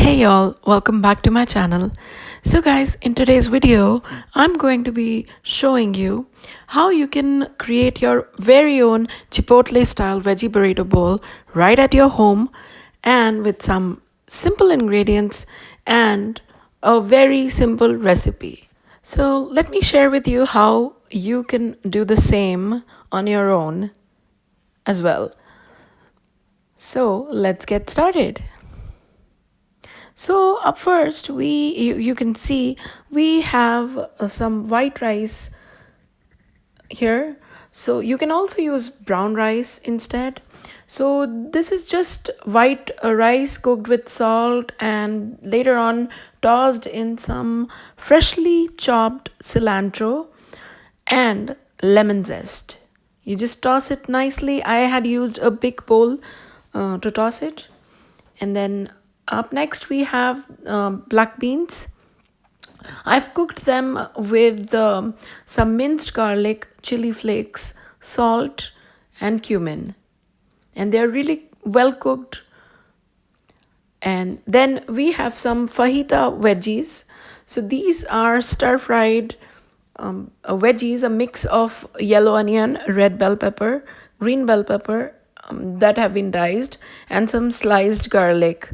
Hey y'all, welcome back to my channel. So guys, in today's video, I'm going to be showing you how you can create your very own Chipotle style veggie burrito bowl right at your home and with some simple ingredients and a very simple recipe. So let me share with you how you can do the same on your own as well. So let's get started. So up first, you can see we have some white rice here. So you can also use brown rice instead. So this is just white rice cooked with salt and later on tossed in some freshly chopped cilantro and lemon zest. You just toss it nicely. I had used a big bowl to toss it. And then up next we have black beans. I've cooked them with some minced garlic, chili flakes, salt, and cumin. And they're really well cooked. And then we have some fajita veggies. So these are stir fried veggies, a mix of yellow onion, red bell pepper, green bell pepper that have been diced, and some sliced garlic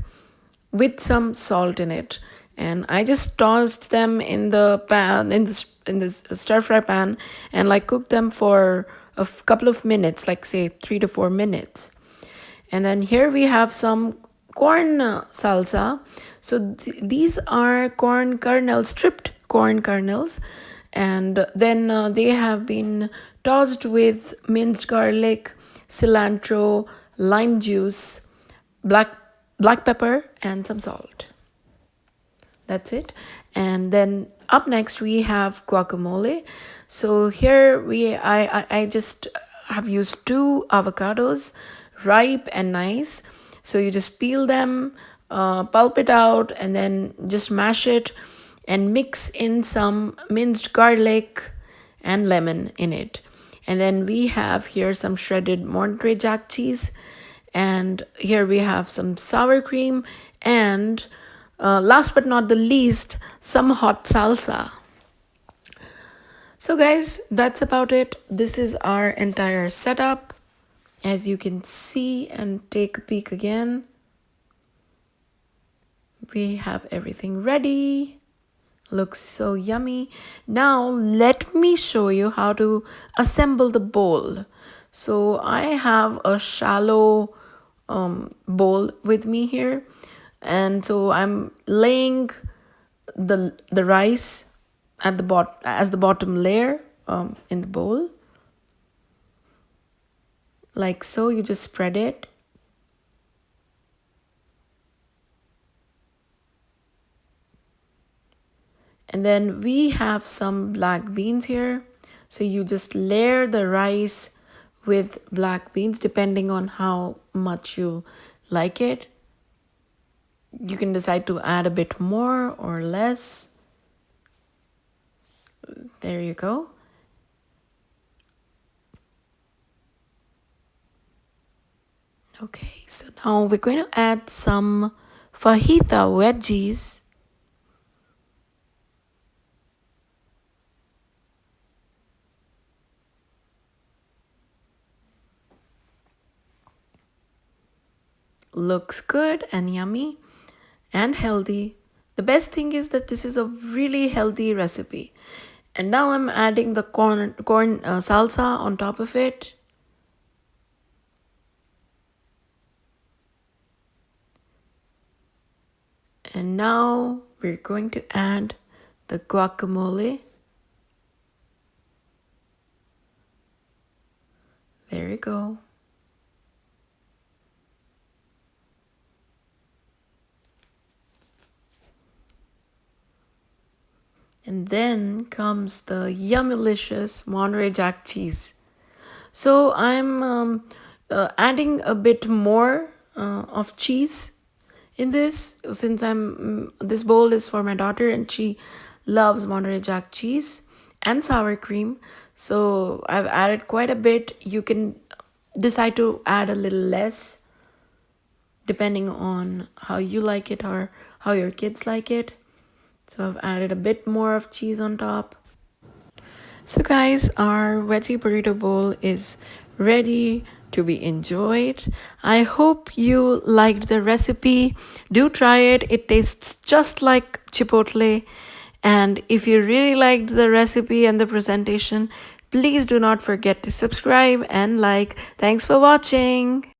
with some salt in it. And I just tossed them in the pan in this stir fry pan and like cooked them for a couple of minutes, like say 3 to 4 minutes. And then here we have some corn salsa. So these are corn kernels, stripped corn kernels, and then they have been tossed with minced garlic, cilantro, lime juice, black black pepper, and some salt. That's it. And then up next we have guacamole. So here I just have used 2 avocados, ripe and nice. So you just peel them, pulp it out, and then just mash it and mix in some minced garlic and lemon in it. And then we have here some shredded Monterey Jack cheese, and here we have some sour cream, and last but not the least, some hot salsa. So guys, that's about it. This is our entire setup. As you can see and take a peek again, we have everything ready. Looks so yummy. Now let me show you how to assemble the bowl. So I have a shallow bowl with me here, and so I'm laying the rice at the as the bottom layer in the bowl, like so. You just spread it. And then we have some black beans here. So you just layer the rice with black beans depending on how much you like it. You can decide to add a bit more or less. There you go. Okay, so now we're going to add some fajita veggies. Looks good and yummy and healthy. The best thing is that this is a really healthy recipe. And now I'm adding the corn salsa on top of it. And now we're going to add the guacamole. There you go. And then comes the yummylicious Monterey Jack cheese. So I'm adding a bit more of cheese in this, since this bowl is for my daughter and she loves Monterey Jack cheese and sour cream. So I've added quite a bit. You can decide to add a little less depending on how you like it or how your kids like it. So I've added a bit more of cheese on top. So, guys, our veggie burrito bowl is ready to be enjoyed. I hope you liked the recipe. Do try it, it tastes just like Chipotle. And if you really liked the recipe and the presentation, please do not forget to subscribe and like. Thanks for watching.